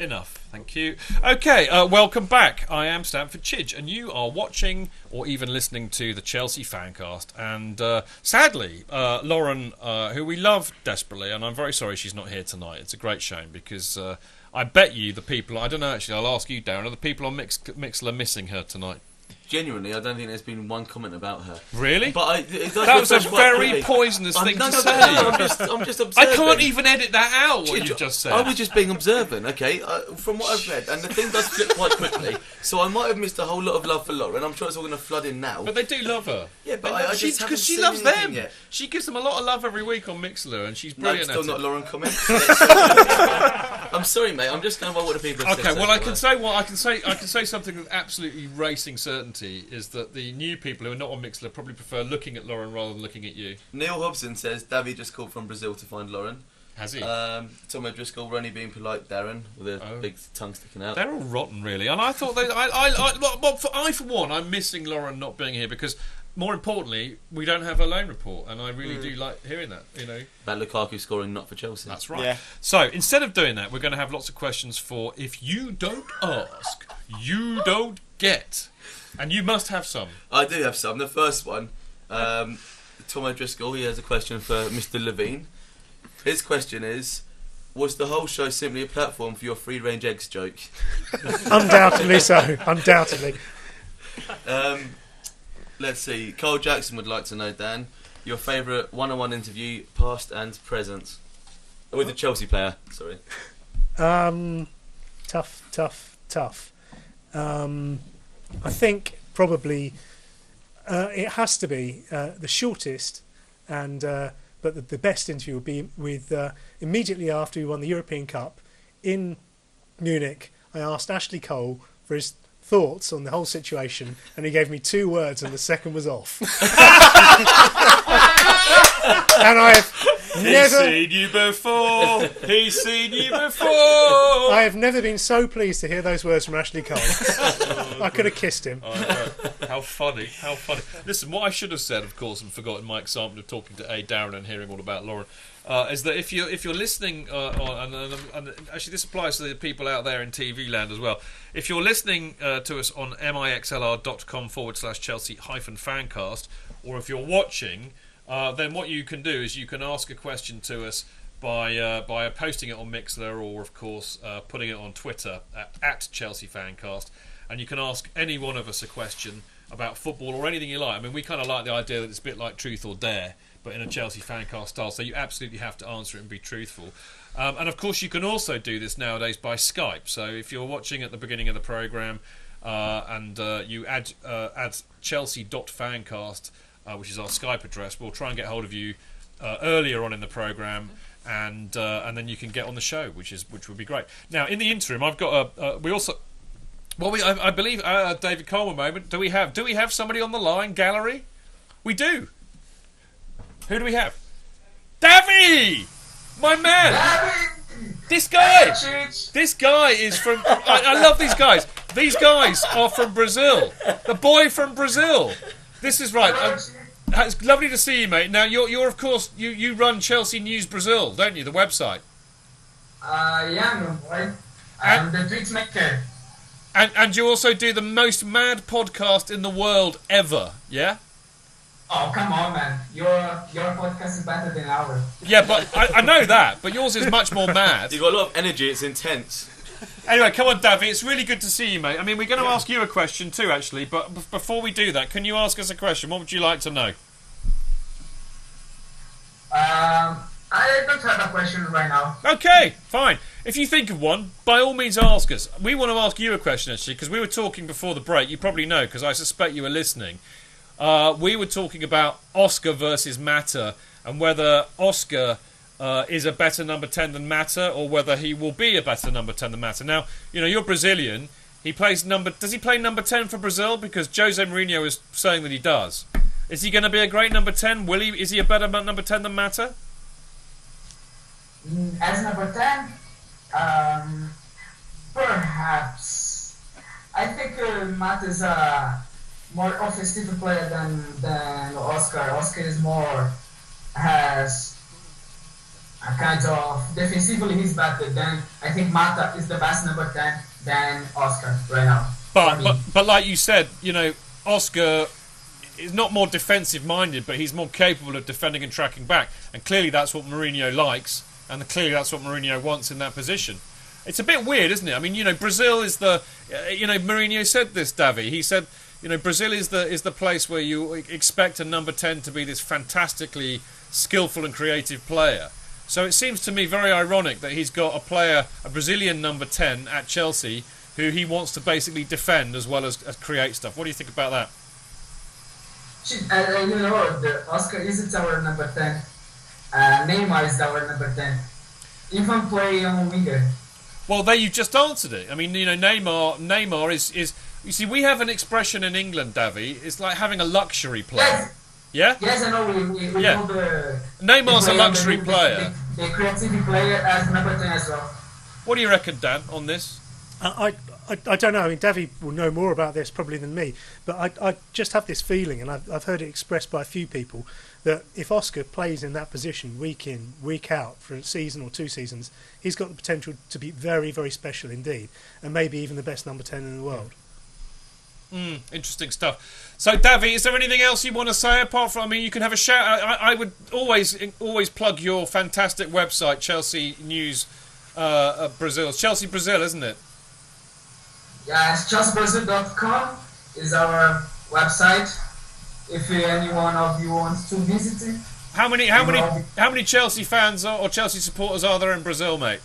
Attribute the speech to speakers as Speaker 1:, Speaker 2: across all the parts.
Speaker 1: Enough, thank you. Okay, welcome back. I am Stanford Chidge, and you are watching or even listening to the Chelsea Fancast. And sadly, Lauren, who we love desperately, and I'm very sorry she's not here tonight. It's a great shame because I bet you the people, I don't know actually, I'll ask you, Darren, are the people on Mixler missing her tonight?
Speaker 2: Genuinely, I don't think there's been one comment about her.
Speaker 1: Really?
Speaker 2: But
Speaker 1: that was a very poisonous thing to say.
Speaker 2: I'm just observing.
Speaker 1: I can't even edit that out, what you just said.
Speaker 2: I was just being observant, okay? From what I've read, and the thing does flip quite quickly, so I might have missed a whole lot of love for Lauren. I'm sure it's all going to flood in now.
Speaker 1: But they do love her.
Speaker 2: Yeah, but I just haven't
Speaker 1: because she
Speaker 2: seen
Speaker 1: loves them.
Speaker 2: yet.
Speaker 1: She gives them a lot of love every week on Mixler, and she's brilliant.
Speaker 2: No, still not Lauren comment. I'm sorry, mate. I'm just going by what the people have said.
Speaker 1: Okay, well, I can say something with absolutely racing certainty is that the new people who are not on Mixler probably prefer looking at Lauren rather than looking at you.
Speaker 2: Neil Hobson says Davy just called from Brazil to find Lauren.
Speaker 1: Has he?
Speaker 2: Tom O'Driscoll, we're only being polite, Darren, with a big tongue sticking out.
Speaker 1: They're all rotten, really. And I thought I for one, I'm missing Lauren not being here because, more importantly, we don't have a loan report, and I really do like hearing that. You know,
Speaker 2: about Lukaku scoring not for Chelsea.
Speaker 1: That's right.
Speaker 3: Yeah.
Speaker 1: So instead of doing that, we're going to have lots of questions for if you don't ask, you don't get, and you must have some.
Speaker 2: I do have some. The first one, Tom O'Driscoll, he has a question for Mr. Levine. His question is, was the whole show simply a platform for your free-range eggs joke?
Speaker 3: Undoubtedly so. Undoubtedly.
Speaker 2: Let's see. Cole Jackson would like to know, Dan, your favourite one-on-one interview, past and present, with a Chelsea player. Sorry.
Speaker 3: Tough. I think probably it has to be the shortest, and but the best interview would be with immediately after we won the European Cup in Munich. I asked Ashley Cole for his thoughts on the whole situation, and he gave me 2 words, and the second was off. And I have never
Speaker 1: seen you before. He's seen you before.
Speaker 3: I have never been so pleased to hear those words from Ashley Cole. I could have kissed him.
Speaker 1: How funny. Listen, what I should have said, of course, and forgotten my example of talking to Darren and hearing all about Lauren, is that if you're listening, and actually this applies to the people out there in TV land as well, if you're listening to us on mixlr.com/Chelsea-fancast, or if you're watching, then what you can do is you can ask a question to us by posting it on Mixler, or of course putting it on Twitter at Chelsea Fancast, and you can ask any one of us a question about football or anything you like. I mean, we kind of like the idea that it's a bit like Truth or Dare, but in a Chelsea Fancast style, so you absolutely have to answer it and be truthful. And of course you can also do this nowadays by Skype, so if you're watching at the beginning of the programme and you add chelsea.fancast, which is our Skype address, we'll try and get hold of you earlier on in the programme, and then you can get on the show, which would be great. Now, in the interim, I've got I believe David Coleman moment. Do we have somebody on the line? Gallery, we do. Who do we have? Davy, my man. This guy is from. I love these guys. These guys are from Brazil. The boy from Brazil. This is right. It's lovely to see you, mate. Now you're of course you run Chelsea News Brazil, don't you? The website.
Speaker 4: Yeah, no boy. I'm the tweet maker.
Speaker 1: And you also do the most mad podcast in the world ever, yeah?
Speaker 4: Oh, come on, man. Your podcast is better than ours.
Speaker 1: Yeah, but I know that, but yours is much more mad.
Speaker 2: You've got a lot of energy, it's intense.
Speaker 1: Anyway, come on, Davy, it's really good to see you, mate. I mean, we're going to ask you a question too, actually, but before we do that, can you ask us a question? What would you like to know?
Speaker 4: I don't have a question right now.
Speaker 1: Okay, fine. If you think of one, by all means ask us. We want to ask you a question, actually, because we were talking before the break. You probably know, because I suspect you were listening. We were talking about Oscar versus Mata, and whether Oscar is a better number 10 than Mata, or whether he will be a better number 10 than Mata. Now, you know, you're Brazilian. Does he play number 10 for Brazil? Because Jose Mourinho is saying that he does. Is he going to be a great number 10? Is he a better number 10 than Mata?
Speaker 4: As number 10, perhaps. I think Mata is a more offensive player than Oscar. Oscar is more has kind of defensively he's better. Then I think Mata is the best number 10 than Oscar right now.
Speaker 1: But like you said, Oscar is not more defensive minded, but he's more capable of defending and tracking back, and clearly that's what Mourinho likes, and clearly that's what Mourinho wants in that position. It's a bit weird, isn't it? I mean, Brazil is the, Mourinho said this, Davi. He said, Brazil is the place where you expect a number 10 to be this fantastically skillful and creative player. So it seems to me very ironic that he's got a Brazilian number 10 at Chelsea who he wants to basically defend as well as create stuff. What do you think about that?
Speaker 4: The Oscar isn't our number 10. Neymar is our number 10. Even play on winger.
Speaker 1: Well, there you just answered it. I mean, Neymar is. You see, we have an expression in England, Davi. It's like having a luxury player.
Speaker 4: Yes.
Speaker 1: Yeah.
Speaker 4: Yes, I know. We know the.
Speaker 1: Neymar's a luxury player.
Speaker 4: The creative player as number 10 as well.
Speaker 1: What do you reckon, Dan, on this?
Speaker 3: I don't know. I mean, Davi will know more about this probably than me, but I just have this feeling, and I've heard it expressed by a few people, that if Oscar plays in that position week in, week out for a season or 2 seasons, he's got the potential to be very, very special indeed, and maybe even the best number 10 in the world.
Speaker 1: Interesting stuff. So, Davi, is there anything else you want to say apart from? I mean, you can have a shout. I would always plug your fantastic website, Chelsea News Brazil. It's Chelsea Brazil, isn't it?
Speaker 4: Yeah, it's chelseabrazil.com is our website. If any one of you wants to visit it.
Speaker 1: How many Chelsea fans or Chelsea supporters are there in Brazil, mate?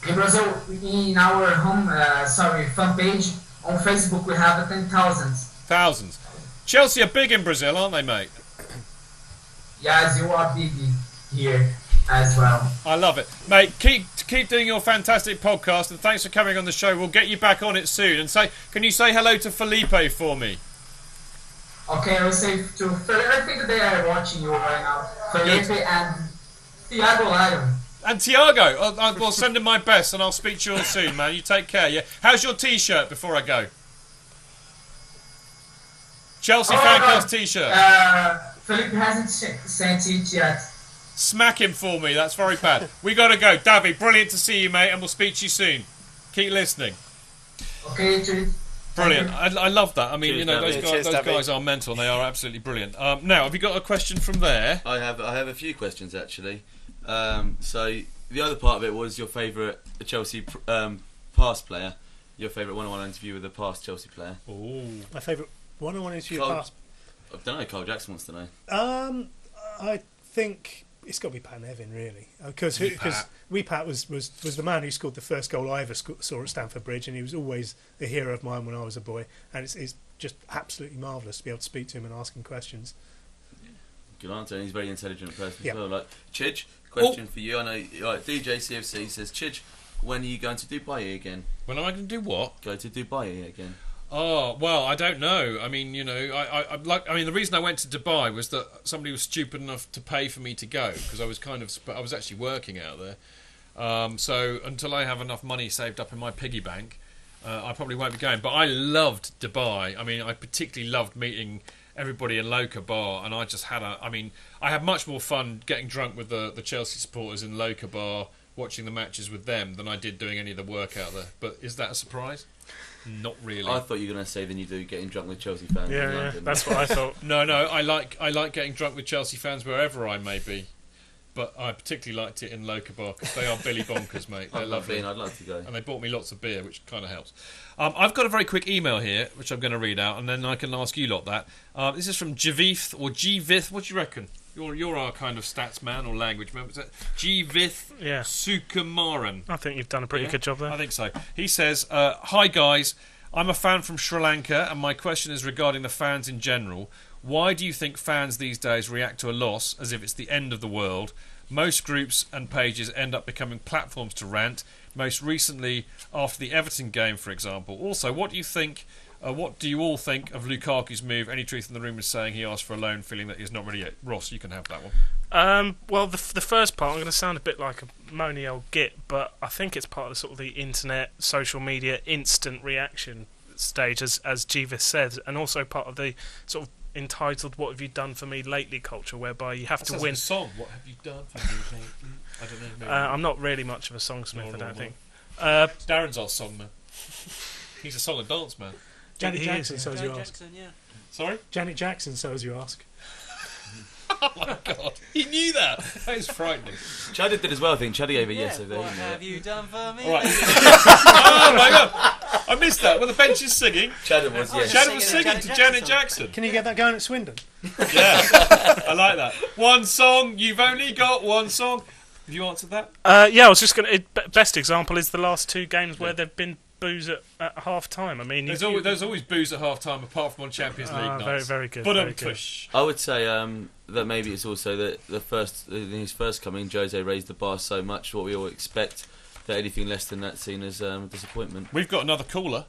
Speaker 4: In Brazil, in our fan page on Facebook, we have 10,000.
Speaker 1: Thousands. Chelsea are big in Brazil, aren't they, mate?
Speaker 4: Yes, you are big here as well.
Speaker 1: I love it, mate. Keep doing your fantastic podcast, and thanks for coming on the show. We'll get you back on it soon. And can you say hello to Felipe for me?
Speaker 4: Okay, I'll say to Felipe. I think they are watching you right now. Felipe and Thiago Lion.
Speaker 1: And Thiago, I'll send him my best, and I'll speak to you all soon, man. You take care. Yeah. How's your T-shirt before I go? Chelsea FanCast T-shirt.
Speaker 4: Felipe hasn't sent it yet.
Speaker 1: Smack him for me. That's very bad. We got to go. Davi, brilliant to see you, mate, and we'll speak to you soon. Keep listening.
Speaker 4: Okay, cheers.
Speaker 1: Brilliant. I love that. I mean,
Speaker 2: Cheers,
Speaker 1: those guys are mental. And they are absolutely brilliant. Now, have you got a question from there?
Speaker 2: I have a few questions actually. So the other part of it was your favourite Chelsea past player. Your favourite one-on-one interview with a past Chelsea player.
Speaker 1: Oh,
Speaker 3: My favourite one-on-one interview past.
Speaker 2: I don't know. Carl Jackson wants to know.
Speaker 3: I think it's got to be Pat Nevin, really, because Pat was the man who scored the first goal I ever saw at Stamford Bridge, and he was always a hero of mine when I was a boy, and it's just absolutely marvellous to be able to speak to him and ask him questions.
Speaker 2: Good answer, and he's a very intelligent person
Speaker 3: Yeah.
Speaker 2: as well. Like Chidge, question for you. I know, like DJ CFC says, Chidge, when are you going to Dubai again?
Speaker 1: when am I going to do what?
Speaker 2: Go to Dubai again.
Speaker 1: Oh, well, I don't know. I mean, the reason I went to Dubai was that somebody was stupid enough to pay for me to go, because I was actually working out there. So until I have enough money saved up in my piggy bank, I probably won't be going. But I loved Dubai. I mean, I particularly loved meeting everybody in Loka Bar, and I just had I had much more fun getting drunk with the Chelsea supporters in Loka Bar, watching the matches with them, than I did doing any of the work out there. But is that a surprise? Not really.
Speaker 2: I thought you were going to say than you do getting drunk with Chelsea fans in
Speaker 3: Yeah,
Speaker 2: London.
Speaker 3: that's what I thought.
Speaker 1: No, I like getting drunk with Chelsea fans wherever I may be. But I particularly liked it in Loka Bar because they are Billy Bonkers, mate. They're lovely.
Speaker 2: I'd like to go.
Speaker 1: And they bought me lots of beer, which kind of helps. I've got a very quick email here, which I'm going to read out, and then I can ask you lot that. This is from Javith, or Gvith. What do you reckon? You're our kind of stats man or language man. Is it Gvith Sukumaran?
Speaker 5: I think you've done a pretty good job there.
Speaker 1: I think so. He says, hi guys, I'm a fan from Sri Lanka, and my question is regarding the fans in general. Why do you think fans these days react to a loss as if it's the end of the world? Most groups and pages end up becoming platforms to rant, most recently after the Everton game, for example. Also, what do you think? What do you all think of Lukaku's move? Any truth in the rumours saying he asked for a loan, feeling that he's not ready yet? Ross, you can have that one.
Speaker 5: Well, the first part, I'm going to sound a bit like a moany old git, but I think it's part of the sort of the internet, social media, instant reaction stage, as Jeeves said, and also part of the sort of entitled "What Have You Done for Me Lately" culture, whereby you have to win.
Speaker 1: Like a song. What have you done for me lately? I don't know. Maybe.
Speaker 5: I'm not really much of a songsmith, I don't think.
Speaker 1: Darren's our song man. He's a song and dance man.
Speaker 3: Janet
Speaker 5: He
Speaker 3: Jackson,
Speaker 5: is,
Speaker 3: so as you ask.
Speaker 6: Jackson, yeah.
Speaker 1: Sorry?
Speaker 3: Janet Jackson, so as you ask.
Speaker 1: Oh my god, he knew that. That is frightening.
Speaker 2: Chad did as well, I think. Chad gave it yesterday.
Speaker 6: What have you done for me?
Speaker 1: All right. Oh my god, I missed that. When the bench is singing,
Speaker 2: Chad was, yeah.
Speaker 1: Chad was singing to Janet Jackson.
Speaker 3: Can you get that going at Swindon?
Speaker 1: Yeah, I like that. One song, you've only got one song. Have you answered that?
Speaker 5: Yeah, I was just going to... Best example is the last 2 games where there've been boos at half-time. I mean...
Speaker 1: There's always booze at half-time, apart from on Champions League nights.
Speaker 5: Very, very good.
Speaker 1: But
Speaker 5: very good.
Speaker 2: I would say that maybe it's also that in his first coming, Jose raised the bar so much, what we all expect, that anything less than that seen as disappointment.
Speaker 1: We've got another caller.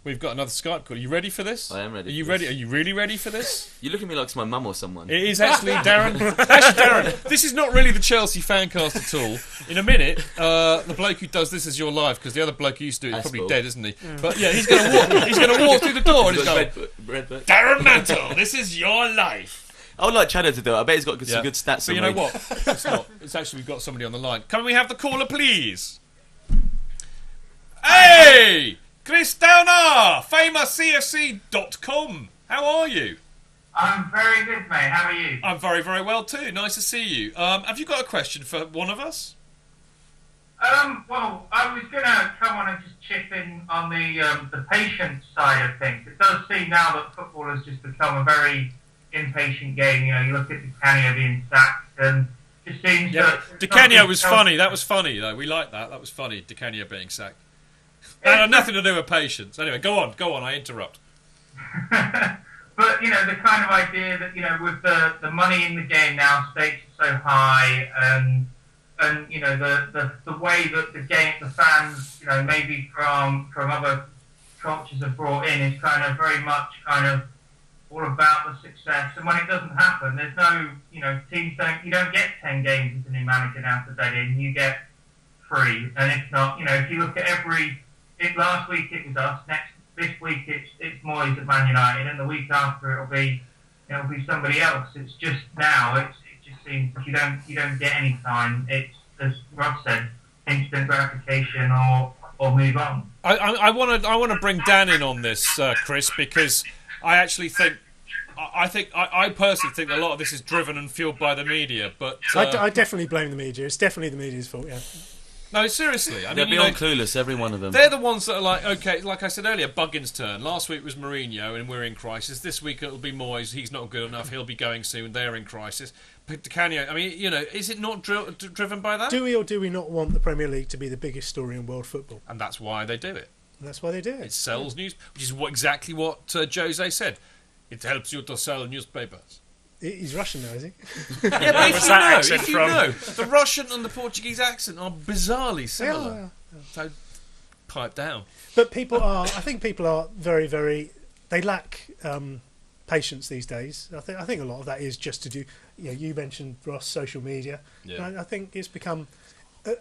Speaker 1: We've got another Skype call. Are you ready for this?
Speaker 2: I am ready.
Speaker 1: Are you
Speaker 2: for
Speaker 1: ready?
Speaker 2: this.
Speaker 1: Are you really ready for this?
Speaker 2: You look at me like it's my mum or someone.
Speaker 1: It is actually Darren. Actually, Darren, this is not really the Chelsea Fancast at all. In a minute, the bloke who does this is your live, because the other bloke who used to do it is probably
Speaker 2: Aspel.
Speaker 1: dead, isn't he? But yeah, he's going to walk through the door and he's going,
Speaker 2: Red book.
Speaker 1: Darren Mantle, this is your life.
Speaker 2: I would like Chad to do it. I bet he's got some
Speaker 1: Yeah.
Speaker 2: good stats.
Speaker 1: But you know what? It's not. It's actually, we've got somebody on the line. Can we have the caller, please? Hey! Chris Downer! FamousCFC.com. How are you?
Speaker 4: I'm very good, mate. How are you?
Speaker 1: I'm very, very well too. Nice to see you. Have you got a question for one of us?
Speaker 4: Well, I was going to come on and just chip in on the patient side of things. It does seem now that football has just become a very impatient game. You know, you look at Di Canio being sacked, and it just seems that...
Speaker 1: Di Canio was funny. That was funny, though. We liked that. That was funny, Di Canio being sacked. That had nothing to do with patience. Anyway, go on. I interrupt.
Speaker 4: But, you know, the kind of idea that, you know, with the money in the game now, stakes are so high, and you know, the way that the fans, you know, maybe from other cultures are brought in is kind of very much kind of all about the success. And when it doesn't happen, there's no, you know, you don't get 10 games as a new manager now to bed in, you get 3. And if not, you know, if you look at last week it was us, this week it's Moyes at Man United, and the week after it'll be somebody else. It's just now it just seems you don't get any time. It's, as Rob said, instant gratification or move on.
Speaker 1: I want to bring Dan in on this, Chris, because I actually think I personally think a lot of this is driven and fueled by the media. But
Speaker 3: I definitely blame the media. It's definitely the media's fault. Yeah.
Speaker 1: No, seriously. I
Speaker 2: They're
Speaker 1: mean,
Speaker 2: beyond clueless, every one of them.
Speaker 1: They're the ones that are like, okay, like I said earlier, Buggins' turn. Last week was Mourinho, and we're in crisis. This week it'll be Moyes. He's not good enough. He'll be going soon. They're in crisis. But Di Canio, I mean, you know, is it not driven by that?
Speaker 3: Do we or do we not want the Premier League to be the biggest story in world football?
Speaker 1: And that's why they do it.
Speaker 3: And that's why they do it.
Speaker 1: It sells news, which is exactly what Jose said. It helps you to sell newspapers.
Speaker 3: He's Russian now, is he?
Speaker 1: Yeah, but
Speaker 5: was that accent
Speaker 1: if you
Speaker 5: from?
Speaker 1: know, the Russian and the Portuguese accent are bizarrely similar.
Speaker 3: Yeah.
Speaker 1: So, pipe down.
Speaker 3: But I think people are very, very... They lack patience these days. I think a lot of that is just to do... You know, you mentioned, Ross, social media.
Speaker 1: Yeah.
Speaker 3: I think it's become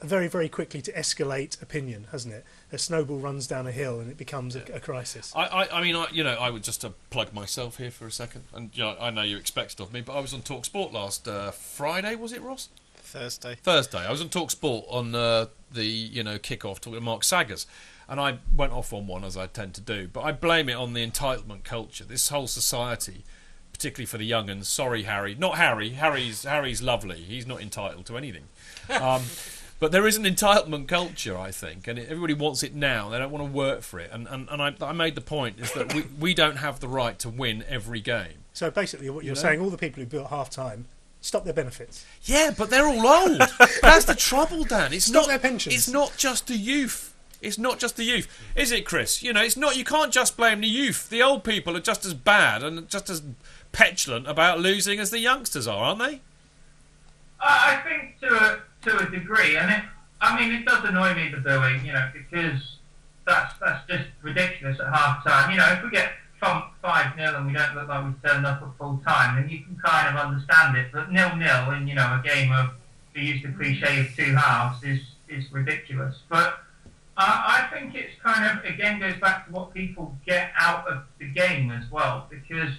Speaker 3: very, very quickly to escalate opinion, hasn't it? A snowball runs down a hill and it becomes a crisis.
Speaker 1: I mean, I would just to plug myself here for a second, and you know, I know you expect it of me, but I was on TalkSport last Friday, was it, Ross?
Speaker 6: Thursday.
Speaker 1: I was on TalkSport on the kickoff talking to Mark Saggers, and I went off on one, as I tend to do, but I blame it on the entitlement culture. This whole society, particularly for the young uns. Sorry, Harry. Not Harry. Harry's lovely. He's not entitled to anything. But there is an entitlement culture, I think, and everybody wants it now. They don't want to work for it. And I made the point is that we don't have the right to win every game.
Speaker 3: So basically what you're saying, all the people who built half-time, stop their benefits.
Speaker 1: Yeah, but they're all old. That's the trouble, Dan. It's
Speaker 3: Stop
Speaker 1: not
Speaker 3: their pensions.
Speaker 1: It's not just the youth. It's not just the youth, is it, Chris? You know, it's not. You can't just blame the youth. The old people are just as bad and just as petulant about losing as the youngsters are, aren't they?
Speaker 4: I think to a degree, and it does annoy me, the booing, you know, because that's just ridiculous at half time. You know, if we get 5-0 and we don't look like we've turned up at full time, then you can kind of understand it. But 0-0 in, you know, a game of, to use the cliche of 2 halves is ridiculous. But I think it's kind of, again, goes back to what people get out of the game as well, because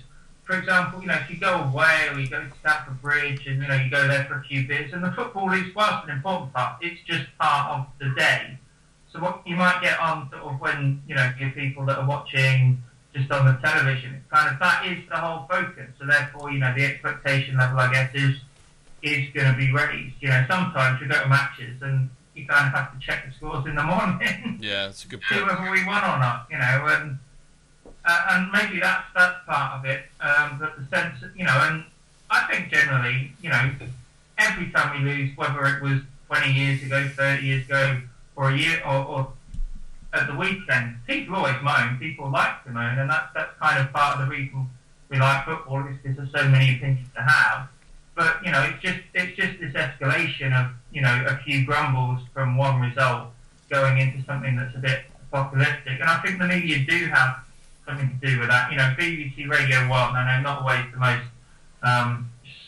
Speaker 4: for example, if you go away or you go to Stamford Bridge and, you go there for a few beers, and the football is, whilst an important part, it's just part of the day. So what you might get on sort of when, you people that are watching just on the television, it's kind of, that is the whole focus. So therefore, the expectation level, I guess, is going to be raised. Sometimes we go to matches and you kind of have to check the scores in the morning.
Speaker 1: Yeah, that's a good
Speaker 4: See
Speaker 1: point.
Speaker 4: whether we won or not, and maybe that's part of it. But the sense, and I think generally, every time we lose, whether it was 20 years ago, 30 years ago, or a year, or at the weekend, people always moan. People like to moan, and that's kind of part of the reason we like football, is because there's so many opinions to have. But it's just this escalation of a few grumbles from one result going into something that's a bit apocalyptic, and I think the media do have something to do with that. BBC Radio 1, I know not always the most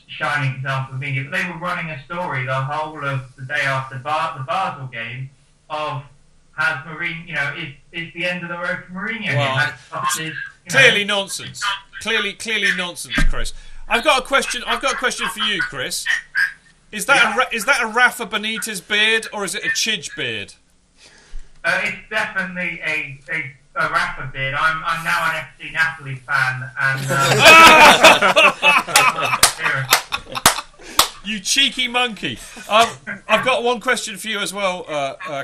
Speaker 4: shining example of media, but they were running a story the whole of the day after the Basel game of has Mourinho, is the end of the road for Mourinho.
Speaker 1: Well, clearly nonsense. Clearly nonsense, Chris. I've got a question for you, Chris. Is that a Rafa Benitez beard or is it a Chidge beard?
Speaker 4: It's definitely a Rafa beard. I'm now an FC Napoli fan, and
Speaker 1: you cheeky monkey. I've got one question for you as well,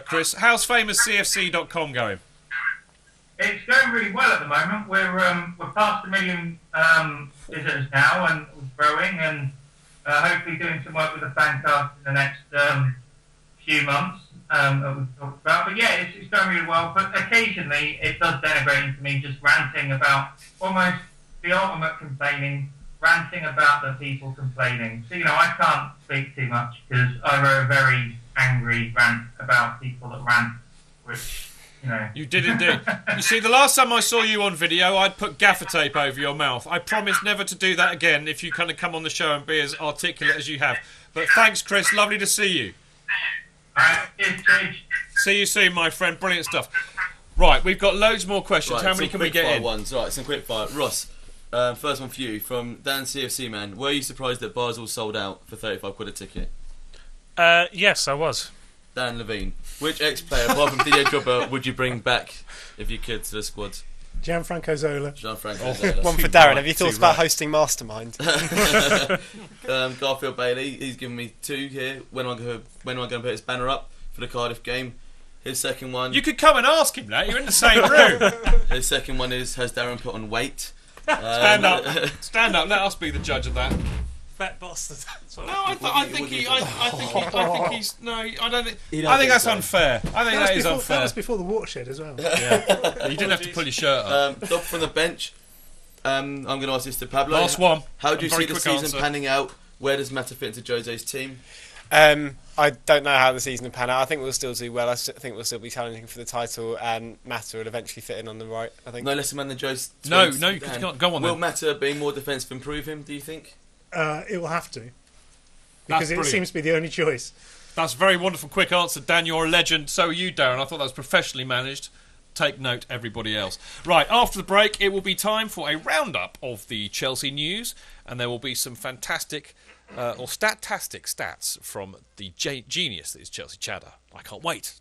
Speaker 1: Chris. How's famouscfc.com going?
Speaker 4: It's going really well at the moment. We're past 1 million visitors now, and we're growing, and hopefully doing some work with the FanCast in the next few months that we've talked about. But yeah, it's going really well. But occasionally it does denigrate into me just ranting about almost the ultimate complaining, ranting about the people complaining. So, I can't speak too much because I wrote a very angry rant about people that rant, which...
Speaker 1: You did indeed. You see, the last time I saw you on video, I'd put gaffer tape over your mouth. I promise never to do that again if you kind of come on the show and be as articulate as you have. But thanks, Chris. Lovely to see you. See you soon, my friend. Brilliant stuff. Right, we've got loads more questions.
Speaker 2: Right,
Speaker 1: how many can we get in?
Speaker 2: Ones. Right, some quick fire. Ross, first one for you from Dan CFC man. Were you surprised that Basel sold out for 35 quid a ticket?
Speaker 5: Yes, I was.
Speaker 2: Dan Levine, which ex-player apart from Didier Drogba would you bring back if you could to the squad?
Speaker 3: Gianfranco Zola.
Speaker 7: One for Darren. Have you thought about hosting Mastermind?
Speaker 2: Garfield Bailey, he's given me 2 here. When am I going to put his banner up for the Cardiff game? His second one...
Speaker 1: You could come and ask him that. You're in the same room.
Speaker 2: His second one is, has Darren put on weight?
Speaker 1: Stand up. Let us be the judge of that.
Speaker 6: Fat bastard.
Speaker 1: No, I think he's. No, I don't think. I think that's unfair. I think that is unfair.
Speaker 3: That was before the watershed as well.
Speaker 1: Yeah. You didn't have to pull your shirt up.
Speaker 2: Dog from the bench. I'm going to ask this to Pablo.
Speaker 1: Last one.
Speaker 2: How do you see the season panning out? Where does Mata fit into Jose's team?
Speaker 7: I don't know how the season will pan out. I think we'll still do well. I think we'll still be challenging for the title, and Mata will eventually fit in on the right, I think.
Speaker 2: No less a man than Jose.
Speaker 1: No, you can't. Go on then.
Speaker 2: Will Mata being more defensive improve him, do you think?
Speaker 3: It will have to. Because it seems to be the only choice.
Speaker 1: That's a very wonderful, quick answer, Dan. You're a legend. So are you, Darren. I thought that was professionally managed. Take note, everybody else. Right, after the break, it will be time for a roundup of the Chelsea news, and there will be some fantastic or statastic stats from the genius that is Chelsea Chatter. I can't wait.